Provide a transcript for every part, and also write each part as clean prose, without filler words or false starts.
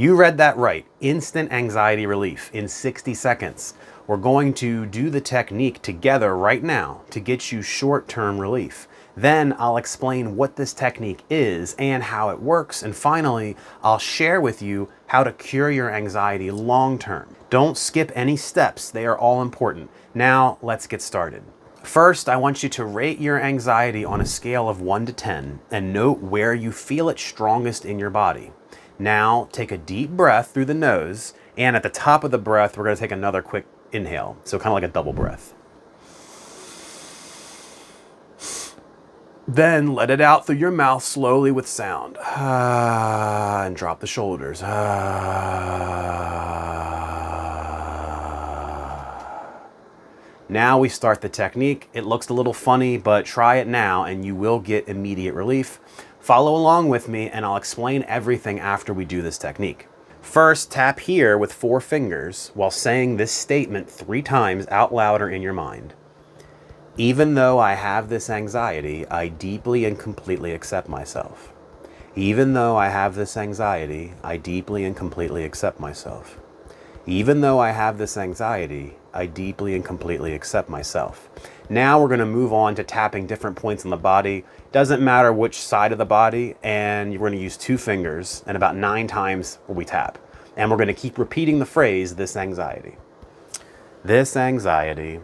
You read that right. Instant anxiety relief in 60 seconds. We're going to do the technique together right now to get you short-term relief. Then I'll explain what this technique is and how it works. And finally, I'll share with you how to cure your anxiety long-term. Don't skip any steps. They are all important. Now, let's get started. First, I want you to rate your anxiety on a scale of 1 to 10 and note where you feel it strongest in your body. Now, take a deep breath through the nose, and at the top of the breath, we're going to take another quick inhale. So kind of like a double breath. Then let it out through your mouth slowly with sound. And drop the shoulders. Now we start the technique. It looks a little funny, but try it now and you will get immediate relief. Follow along with me and I'll explain everything after we do this technique. First, tap here with 4 fingers while saying this statement 3 times out loud or in your mind. Even though I have this anxiety, I deeply and completely accept myself. Even though I have this anxiety, I deeply and completely accept myself. Even though I have this anxiety, I deeply and completely accept myself. Now we're going to move on to tapping different points in the body. Doesn't matter which side of the body, and you're going to use 2 fingers, and about 9 times will we tap. And we're going to keep repeating the phrase, this anxiety. This anxiety,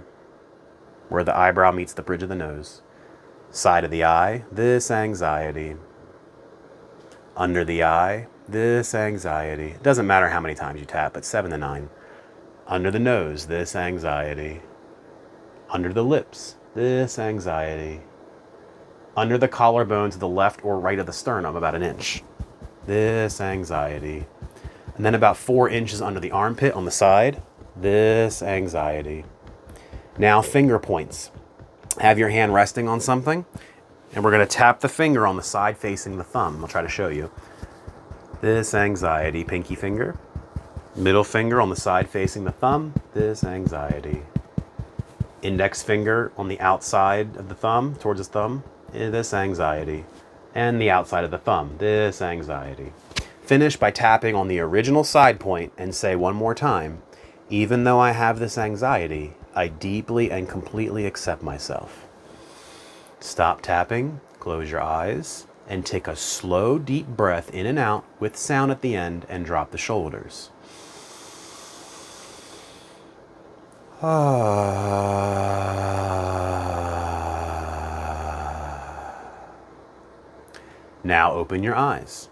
where the eyebrow meets the bridge of the nose. Side of the eye, this anxiety. Under the eye, this anxiety. It doesn't matter how many times you tap, but 7 to 9. Under the nose, this anxiety. Under the lips, this anxiety. Under the collarbone to the left or right of the sternum, about 1 inch. This anxiety. And then about 4 inches under the armpit on the side, this anxiety. Now finger points. Have your hand resting on something, and we're going to tap the finger on the side facing the thumb. I'll try to show you. This anxiety, pinky finger. Middle finger on the side facing the thumb, this anxiety. Index finger on the outside of the thumb, towards the thumb, this anxiety. And the outside of the thumb, this anxiety. Finish by tapping on the original side point and say one more time, even though I have this anxiety, I deeply and completely accept myself. Stop tapping, close your eyes, and take a slow, deep breath in and out with sound at the end and drop the shoulders. Now open your eyes.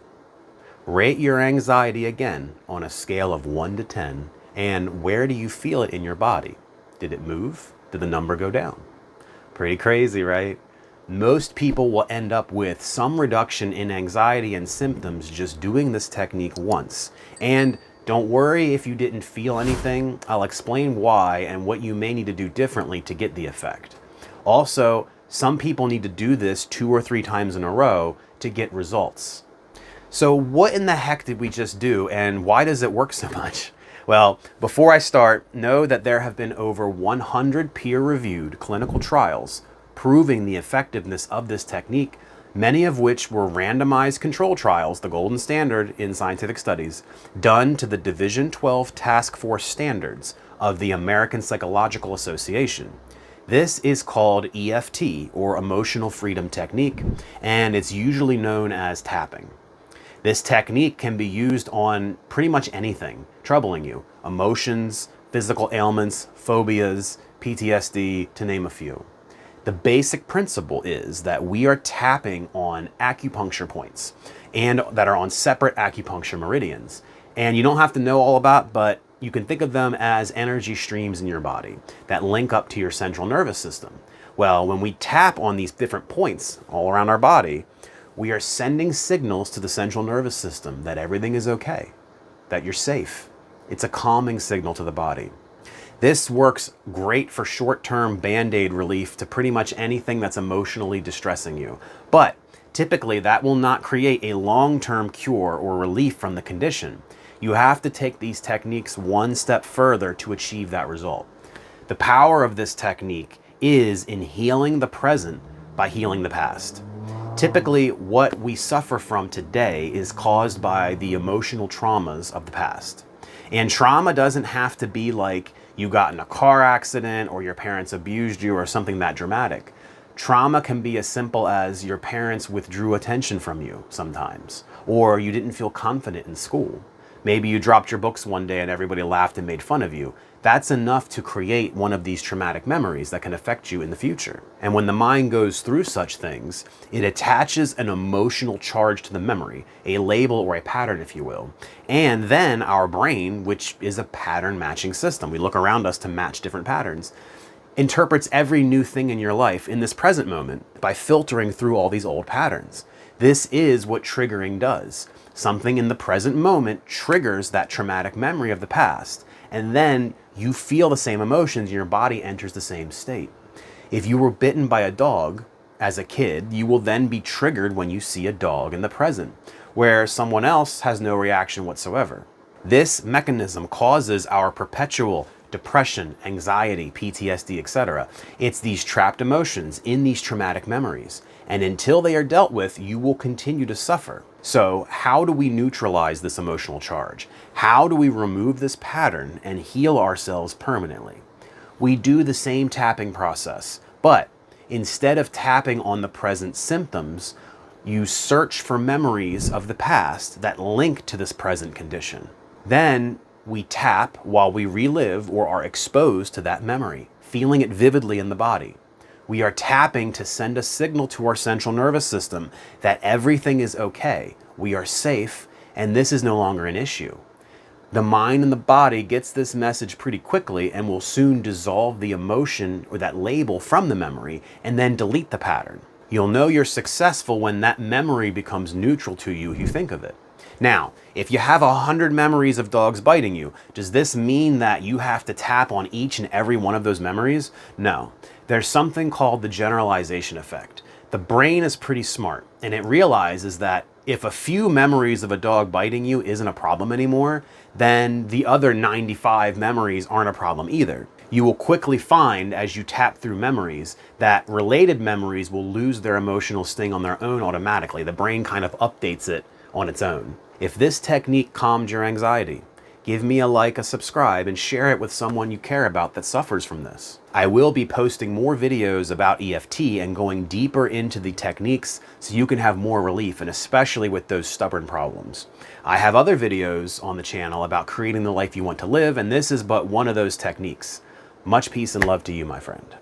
Rate your anxiety again on a scale of 1 to 10, and where do you feel it in your body? Did it move? Did the number go down? Pretty crazy, right? Most people will end up with some reduction in anxiety and symptoms just doing this technique once. And don't worry if you didn't feel anything. I'll explain why and what you may need to do differently to get the effect. Also, some people need to do this 2 or 3 times in a row to get results. So what in the heck did we just do, and why does it work so much? Well, before I start, know that there have been over 100 peer-reviewed clinical trials proving the effectiveness of this technique, many of which were randomized control trials, the gold standard in scientific studies, done to the Division 12 Task Force standards of the American Psychological Association. This is called EFT, or Emotional Freedom Technique, and it's usually known as tapping. This technique can be used on pretty much anything troubling you, emotions, physical ailments, phobias, PTSD, to name a few. The basic principle is that we are tapping on acupuncture points and that are on separate acupuncture meridians. And you don't have to know all about, but you can think of them as energy streams in your body that link up to your central nervous system. Well, when we tap on these different points all around our body, we are sending signals to the central nervous system that everything is okay, that you're safe. It's a calming signal to the body. This works great for short-term Band-Aid relief to pretty much anything that's emotionally distressing you. But typically that will not create a long-term cure or relief from the condition. You have to take these techniques one step further to achieve that result. The power of this technique is in healing the present by healing the past. Typically, what we suffer from today is caused by the emotional traumas of the past. And trauma doesn't have to be like you got in a car accident or your parents abused you or something that dramatic. Trauma can be as simple as your parents withdrew attention from you sometimes, or you didn't feel confident in school. Maybe you dropped your books one day and everybody laughed and made fun of you. That's enough to create one of these traumatic memories that can affect you in the future. And when the mind goes through such things, it attaches an emotional charge to the memory, a label or a pattern, if you will. And then our brain, which is a pattern matching system, we look around us to match different patterns, interprets every new thing in your life in this present moment by filtering through all these old patterns. This is what triggering does. Something in the present moment triggers that traumatic memory of the past, and then you feel the same emotions and your body enters the same state. If you were bitten by a dog as a kid, you will then be triggered when you see a dog in the present, where someone else has no reaction whatsoever. This mechanism causes our perpetual depression, anxiety, PTSD, etc. It's these trapped emotions in these traumatic memories. And until they are dealt with, you will continue to suffer. So how do we neutralize this emotional charge? How do we remove this pattern and heal ourselves permanently? We do the same tapping process, but instead of tapping on the present symptoms, you search for memories of the past that link to this present condition. Then we tap while we relive or are exposed to that memory, feeling it vividly in the body. We are tapping to send a signal to our central nervous system that everything is okay, we are safe, and this is no longer an issue. The mind and the body gets this message pretty quickly and will soon dissolve the emotion or that label from the memory and then delete the pattern. You'll know you're successful when that memory becomes neutral to you if you think of it. Now, if you have 100 memories of dogs biting you, does this mean that you have to tap on each and every one of those memories? No. There's something called the generalization effect. The brain is pretty smart, and it realizes that if a few memories of a dog biting you isn't a problem anymore, then the other 95 memories aren't a problem either. You will quickly find, as you tap through memories, that related memories will lose their emotional sting on their own automatically. The brain kind of updates it on its own. If this technique calmed your anxiety, give me a like, a subscribe, and share it with someone you care about that suffers from this. I will be posting more videos about EFT and going deeper into the techniques so you can have more relief, and especially with those stubborn problems. I have other videos on the channel about creating the life you want to live, and this is but one of those techniques. Much peace and love to you, my friend.